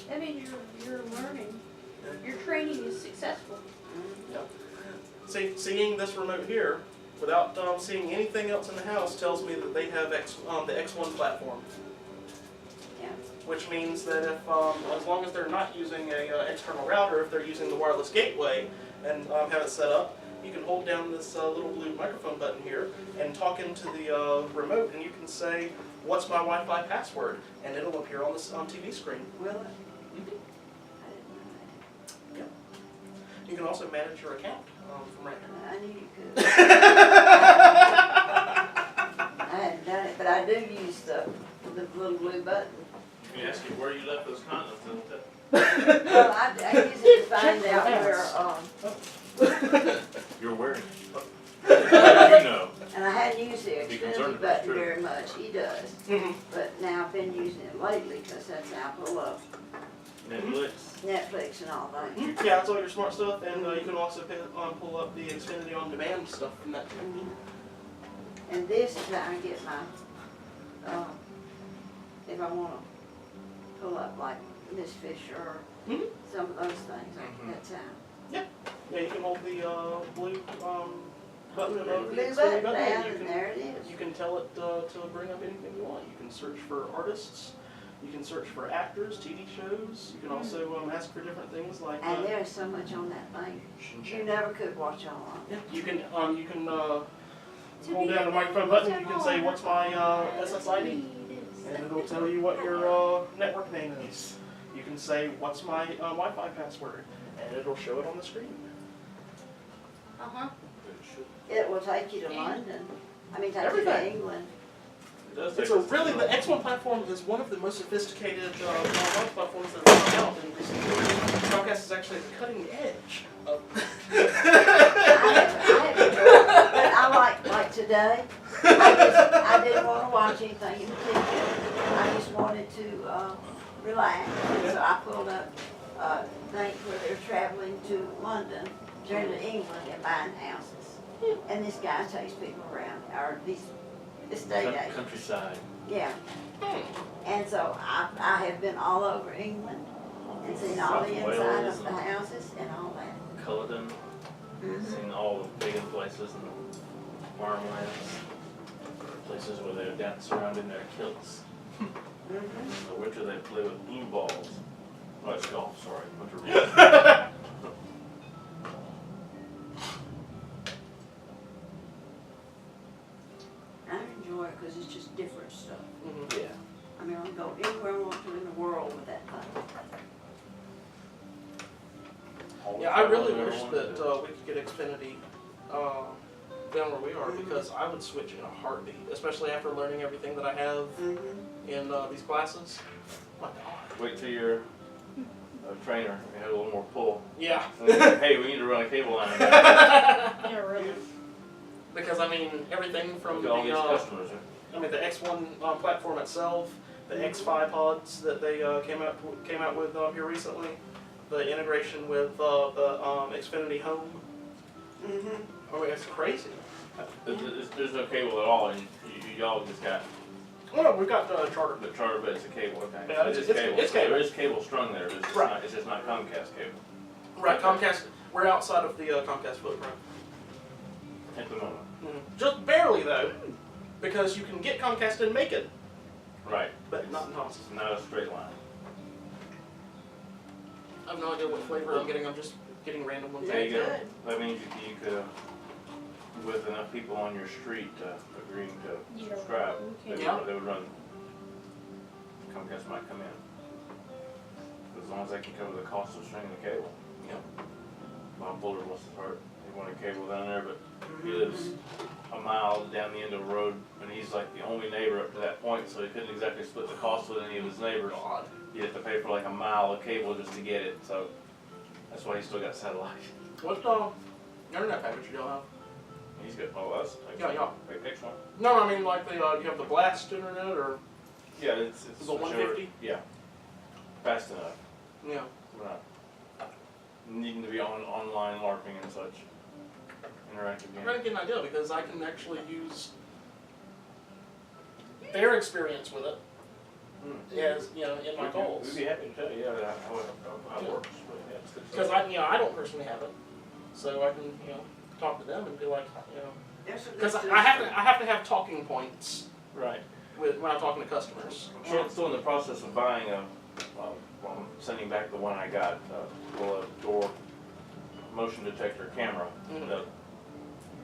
That means you're learning. Your training is successful. See, seeing this remote here, without seeing anything else in the house, tells me that they have the X1 platform. Yeah. Which means that if, as long as they're not using a external router, if they're using the wireless gateway and have it set up, you can hold down this little blue microphone button here and talk into the remote, and you can say, "What's my Wi-Fi password?" and it'll appear on this TV screen. Will it? Mhm. I didn't know You can also manage your account from right here. that. I knew you could. I hadn't done it, but I do use the little blue button. You can ask you where you left those condoms, isn't it? Well, I use it to find out where, You're wearing it. You know. and I hadn't used the Be concerned Xfinity if that's button true. very much. He does. Mhm. But now I've been using it lately because that's how I pull up Netflix. Netflix and all that. Yeah, that's all your smart stuff, and you can also pull up the Xfinity on demand stuff from that too. And this is how I get my, if I want to pull up like Miss Fisher or Mhm. some of those things, Mhm. that's how. Yeah, you can hold the blue button above the Blue Xfinity button button, down and and there it is. you can tell it to bring up anything you want. You can search for artists, you can search for actors, TV shows, you can also ask for different things like, And there's so much on that thing. You never could watch all of it. you can hold down the microphone button, you can say, "What's my SSID?" and it'll tell you what your network name is. You can say, "What's my Wi-Fi password?" and it'll show it on the screen. Uh-huh. It will take you to London. I mean, take you to Everything. England. It does It's take a us really, to- the X1 platform is one of the most sophisticated launch platforms that have come out in recent years. Comcast is actually the cutting edge of. I haven't but I like today, I didn't want to watch anything in particular. I just wanted to relax. And so I pulled up things where they're traveling to London, journey to England and buying houses. And this guy takes people around, or these estate agents. Countryside. Yeah. And so I have been all over England and seen all the South inside Wales of the houses and all that. Culloden. Mhm. Seen all the pagan places and farmlands. Places where they're down surrounding their kilts. Mhm. In the winter they play with bean balls. Oh, it's golf, sorry. Winter I enjoy it because it's just different stuff. Mhm. Yeah. I mean, I can go anywhere I want to in the world with that thing. Yeah, I really wish that we could get Xfinity down where we are, because I would switch in a heartbeat, especially after learning everything that I have Mm-hmm. in these classes. My God. Wait till you're trainer. It had a little more pull. Yeah. And they said, hey, we need to run a cable line. Yeah, really. Because I mean, everything from Look the at all these customers. I mean the X1 platform itself, the X5 pods that they came out with here recently, the integration with the Xfinity Home. Mm-hmm. I mean, it's crazy. There's no cable at all, and y'all just got Oh no, we've got Charter. the charter, but it's a cable. Okay. Yeah, So it's it is cable. cable. So there is cable strung there. But it's just Right. not. It's just not Comcast cable Right, Comcast. We're outside of the Comcast footprint. at the moment. Just barely though, because you can get Comcast in Macon, Right. but not in Thompson. It's not a straight line. I have no idea what flavor I'm getting. I'm just getting random ones. There you go. good. That means you could, with enough people on your street agreeing to Yeah. subscribe, Okay. they would run. Comcast might come in. As long as they can cover the cost of stringing the cable. Yeah. Bob Buller wants his heart. He wanted cable down there, but he lives a mile down the end of the road, and he's like the only neighbor up to that point, so he couldn't exactly split the cost with any of his neighbors. God. He'd have to pay for like a mile of cable just to get it, so that's why he still got satellite. What internet package do y'all have? He's got, oh, that's Yeah. Wait, next one. No, I mean like the you have the blast internet or Yeah, it's the 150? Yeah, fast enough. yeah. We're not needing to be online LARPing and such. Interactive I'm trying to games. get an idea because I can actually use their experience with it as in my We'd goals. be happy to tell you how it works. But yeah, it's good Because stuff. I don't personally have it, so I can talk to them and be like There's some good because stuff. I have to have talking points Right. when I'm talking to customers. I'm still in the process of buying I'm sending back the one I got, door motion detector camera. Mhm.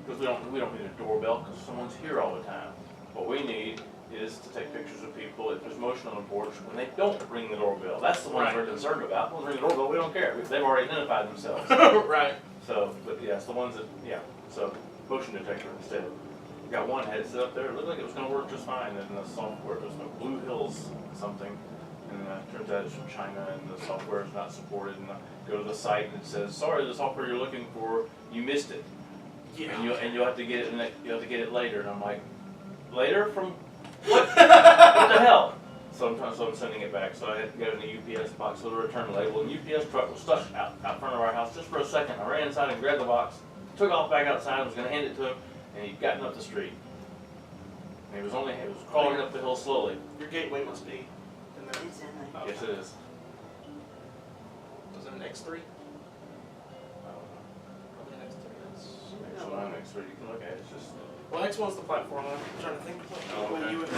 Because we don't need a doorbell because someone's here all the time. What we need is to take pictures of people if there's motion on the porch when they don't ring the doorbell. That's the ones Right. we're concerned about. When they ring the doorbell, we don't care. They've already identified themselves. Right. So, but yeah, it's the ones that, so motion detector instead. We got one headset up there, it looked like it was gonna work just fine, and the software, there's no Blue Hills something, and it turns out it's from China, and the software is not supported, and I go to the site and it says, sorry, the software you're looking for, you missed it. Yeah. And you'll have to get it later, and I'm like, later from what? What the hell? So I'm sending it back. So I had to go in the UPS box with a return label. And the UPS truck was stuck out front of our house just for a second. I ran inside and grabbed the box, took off back outside, was going to hand it to him, and he'd gotten up the street. And he was crawling up the hill slowly. Your gateway must be in there. It's in there. Yes, it is. Was it an X3? I don't know. Probably an X3. That's... So I'm next week. You can look at it. It's just. Well, X1's the platform. I'm trying to think what Okay. you would.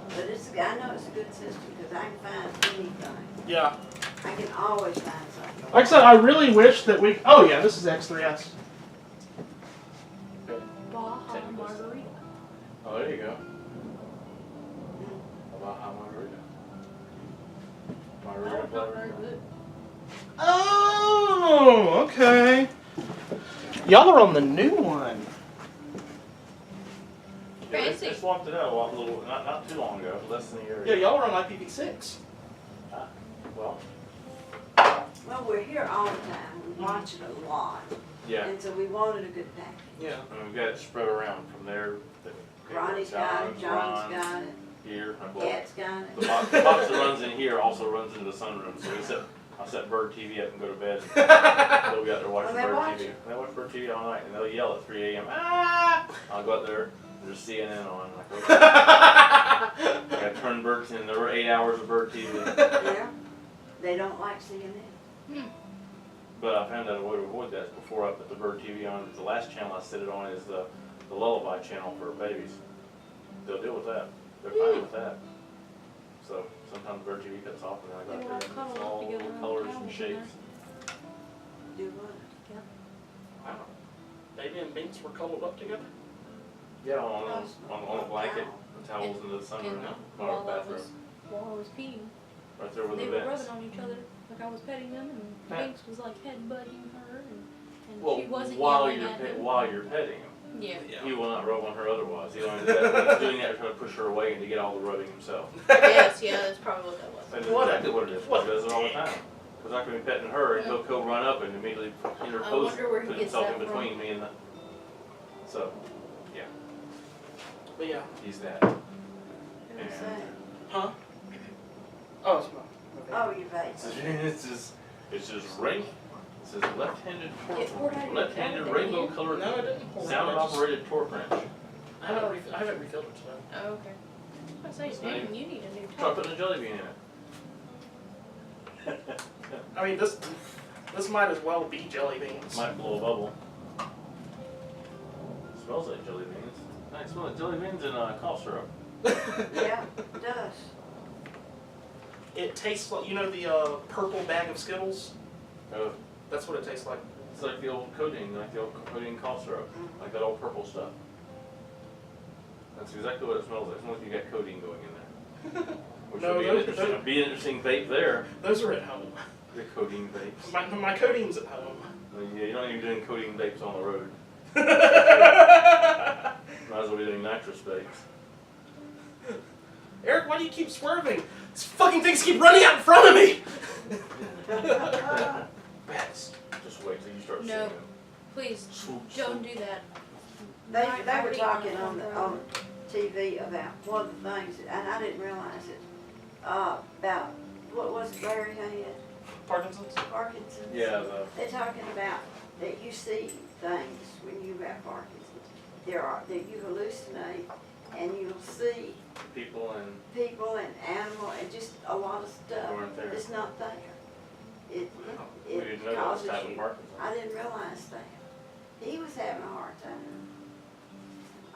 But I know it's a good system because I can find anything. Yeah. I can always find something. Like I said, I really wish that we. Oh yeah, this is X3S. Baja Margarita. Oh, there you go. Baja Margarita. Margarita Not very flavor. good. Oh, okay. Y'all are on the new one. Yeah, Fancy. they swapped it out not too long ago, less than a year Yeah, ago. y'all are on IPv6. Well, Well, we're here all the time. We watch it a lot. yeah. And so we wanted a good package. Yeah. And we've got it spread around from there. Ronnie's got it, John's got it, Here. Kat's got it. The box that runs in here also runs into the sunroom, so I'll set Bird TV up and go to bed. They'll be out there watching Oh, they Bird watch TV. it? They watch Bird TV all night, and they'll yell at 3 a.m. Ah! I'll go out there, and there's CNN on. Like, okay. I gotta turn Bird in. There were 8 hours of Bird TV. Yeah. They don't like CNN. But I found out a way to avoid that before I put the Bird TV on. The last channel I set it on is the Lullaby channel for babies. They'll deal with that. They're fine with that. So sometimes Bird TV cuts off and then I go out there and it's all little colors and shapes. Do what? Wow. Baby and Binks were cuddled up together. Yeah, on a blanket, the towels in the And sunroom, while our I bathroom, was peeing, right there with they the were vents. rubbing on each other. Like I was petting them, and Yeah. Binks was like headbutting her, and Well, she wasn't while yelling at him. while you're petting them. Yeah. He will not rub on her otherwise. He's only doing that to try to push her away and to get all the rubbing himself. Yes, yeah, that's probably what that was. That's What? exactly what it is. He does it all the time. Because I can be petting her and he'll run up and immediately interpose, wonder where he put gets himself that in between me and the. So, But yeah. he's that. Who's that? Huh? Oh, it's Oh, your face. It's just ring. It says left-handed It poured out torque, your left-handed water, didn't rainbow-colored, No, it didn't pour. sound-operated torque wrench. I haven't refilled it today. Oh, okay. I say, It's not Dang, even- you need a new Try tank. putting a jelly bean in it. I mean, this might as well be jelly beans. Might blow a bubble. Smells like jelly beans. I smell like jelly beans and cough syrup. Yeah, it does. It tastes like, you know, the purple bag of Skittles? Oh, That's what it tastes like. it's like the old codeine, cough syrup, like that old purple stuff. That's exactly what it smells like. It smells like you got codeine going in there. Which No, would be, those- be an interesting vape there. Those are at home. The codeine vapes. My codeine's at home. Yeah, you're not even doing codeine vapes on the road. Might as well be doing nitrous vapes. Eric, why do you keep swerving? These fucking things keep running out in front of me! Bats. Just wait till you start No. seeing them. Please, Swoop, don't do that. They Right, were already talking on on TV about one of the things, and I didn't realize it, about, what was it Larry had? Parkinson's? Parkinson's? Yeah, They're talking about that you see things when you have Parkinson's. That you hallucinate and you'll see people and people and animal and just a lot of stuff weren't there. that's not there. It We didn't know that was causes type of you. Parkinson's. I didn't realize that. He was having a hard time,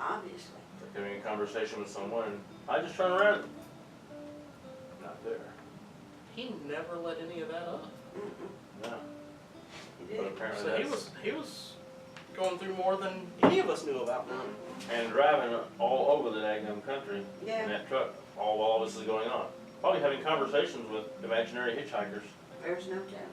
obviously. Like having a conversation with someone, and I just turn around. Not there. He never let any of that up. Mm-mm. No. He But did. apparently So that's. he was going through more than any of us knew about. And driving all over the daggum country in Yeah, that truck, all this is going on. Probably having conversations with imaginary hitchhikers. there's no telling.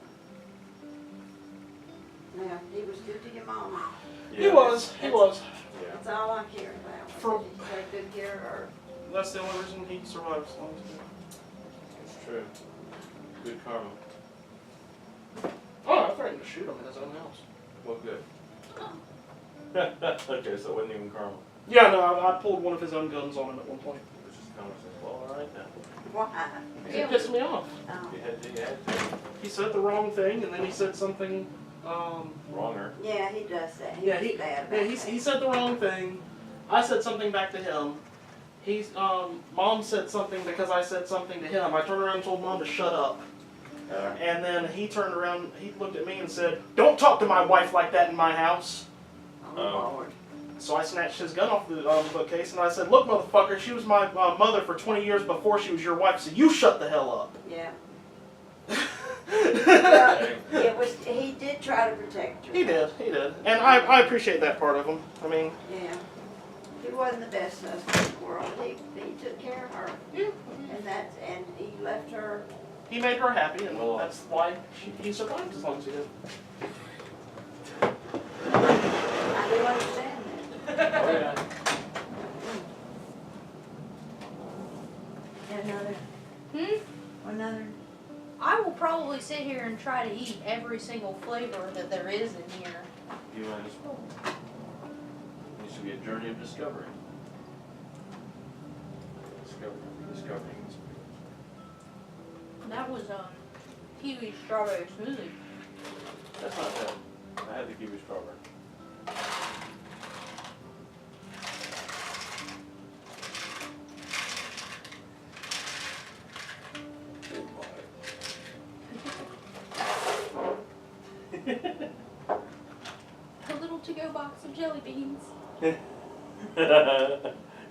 Now, he was good to your mama. He was. Yeah. That's all I care about. For- Did he take good care of her? That's the only reason he survived as long as he did. It's true. Good karma. Oh, I threatened to shoot him in his own house. Well, good. Okay, so it wasn't even karma. Yeah, no, I pulled one of his own guns on him at one point. It was just karma saying, well, all right then. Why? He pissed me off. Oh. You had to. He said the wrong thing, and then he said something. Wronger. Yeah, he does that. Yeah, He's bad about he that. said the wrong thing. I said something back to him. Mom said something because I said something to him. I turned around and told Mom to shut up. And then he turned around, he looked at me and said, "Don't talk to my wife like that in my house." Oh, Lord. So I snatched his gun off the bookcase and I said, "Look, motherfucker, she was my mother for 20 years before she was your wife, so you shut the hell up." Yeah. Well, it was, he did try to protect her. He did. And I appreciate that part of him. I mean, Yeah. He wasn't the best husband in the world. He took care of her. Yeah. And he left her. he made her happy, and Well, that's why he survived as long as he did. I do understand that. Oh, yeah. Another. I will probably sit here and try to eat every single flavor that there is in here. You might as well. It needs to be a journey of discovery. Discovering. That was kiwi strawberry smoothie. That's not bad. I had the kiwi strawberry. A little to-go box of jelly beans.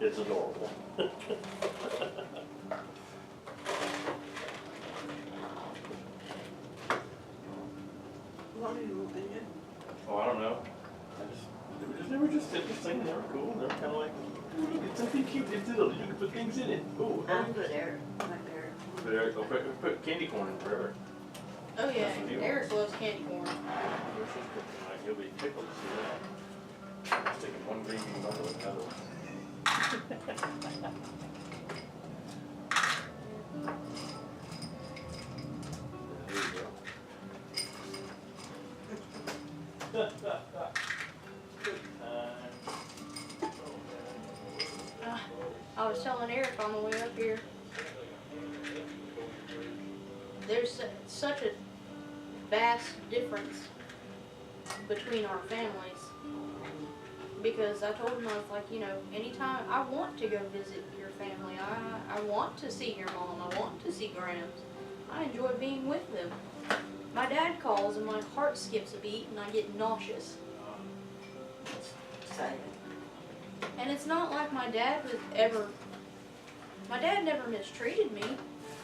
It's adorable. What do you want to do? Oh, I don't know. They were just interesting. They were cool. They were kind of like, ooh, it's something cute to do. You can put things in it. Ooh. I'm good, Eric. Like Eric. But Eric, I'll put candy corn in forever. Oh yeah, That's what he Eric loves candy corn. You'll be tickled to see that. Sticking one green bean bundle with another one. There you go. I was telling Eric on the way up here, there's such a vast difference between our families. Because I told him, I was like, you know, anytime I want to go visit your family, I want to see your mom, I want to see Grams. I enjoy being with them. My dad calls and my heart skips a beat and I get nauseous. Same. And it's not like my dad never mistreated me.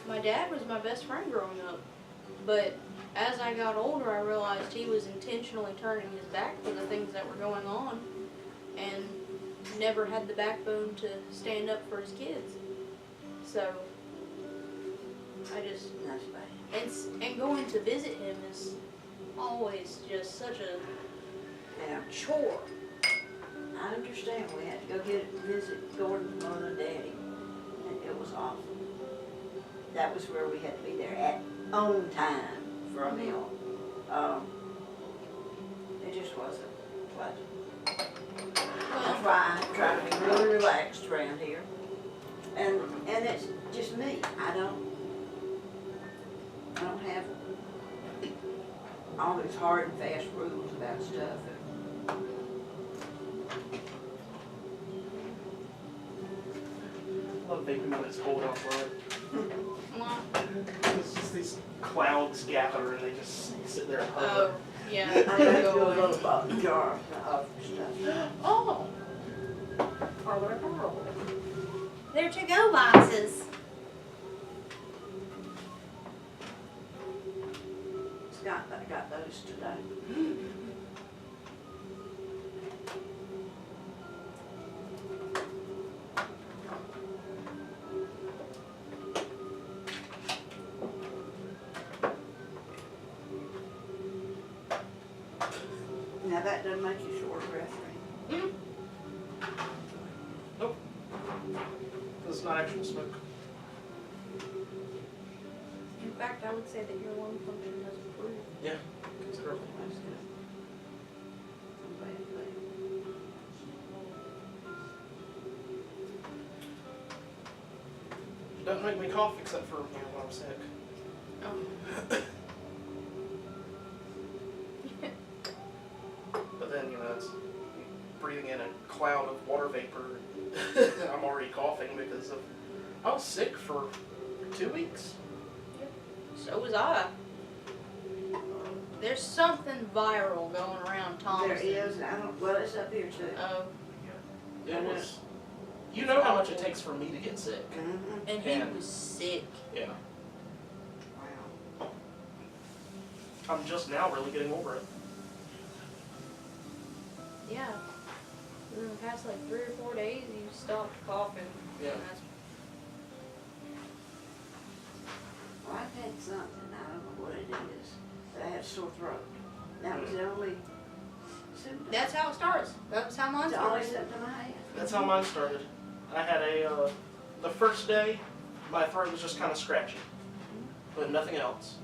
My dad was my best friend growing up. But as I got older, I realized he was intentionally turning his back for the things that were going on and never had the backbone to stand up for his kids. So, I just, That's bad. and going to visit him is always just such a Yeah. chore. I understand. We had to go visit Gordon's mother and daddy, and it was awful. That was where we had to be there at on time for a meal. It just wasn't pleasant. That's why I try to be really relaxed around here. And it's just me. I don't have all these hard and fast rules about stuff. I love vaping when it's cold outside. Well, It's just these clouds gather and they just sit there and hover. oh, yeah. I got to do a go away. little jar of stuff. Oh! They're to-go boxes. I got those today. Now that doesn't make you short of breath, right? Nope. It's not actual smoke. In fact, I would say that your lung function has improved. Yeah, considerably. That's good. I'm glad. Doesn't make me cough except for when I'm sick. Oh. But then, it's breathing in a cloud of water vapor. I'm already coughing because I was sick for 2 weeks. So was I. There's something viral going around Thompson. There is, well, it's up here too. Oh, It was. You know how much it takes for me to get sick. Mm-hmm. and he And- was sick. Yeah. Wow. I'm just now really getting over it. Yeah. In the past like 3 or 4 days, you stopped coughing. Yeah. And that's, Well, I've had something, I don't know what it is, but I had a sore throat. That was the only symptom. that's how it starts. That's how mine the only started. symptom I had. That's how mine started. I had the first day, my throat was just kind of scratchy, but nothing else.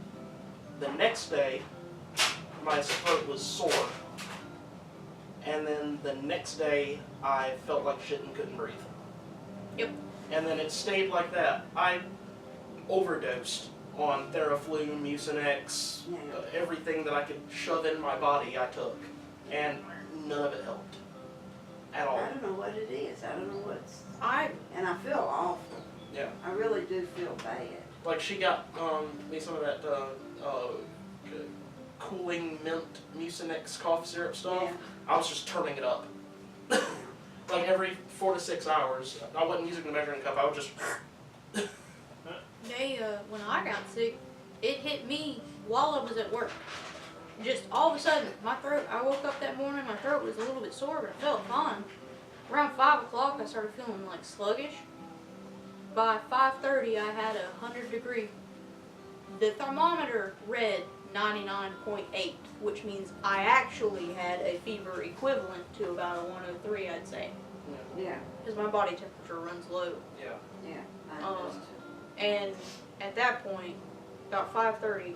The next day, my throat was sore. And then the next day, I felt like shit and couldn't breathe. Yep. And then it stayed like that. I overdosed on Theraflu, Mucinex, Yeah. everything that I could shove in my body I took. And none of it helped. At all. I don't know what it is, I don't know what's, I and I feel awful. Yeah. I really do feel bad. Like she got me some of that cooling mint Mucinex cough syrup stuff. Yeah. I was just turning it up. Like every 4 to 6 hours. I wasn't using the measuring cup, I would just when I got sick, it hit me while I was at work. Just all of a sudden, my throat, I woke up that morning, my throat was a little bit sore, but I felt fine. Around 5 o'clock, I started feeling like sluggish. By 5:30, I had 100 degree. The thermometer read 99.8, which means I actually had a fever equivalent to about a 103, I'd say. Yeah, Because my body temperature runs low. Yeah. yeah, I Um, understand. And at that point, about 5:30,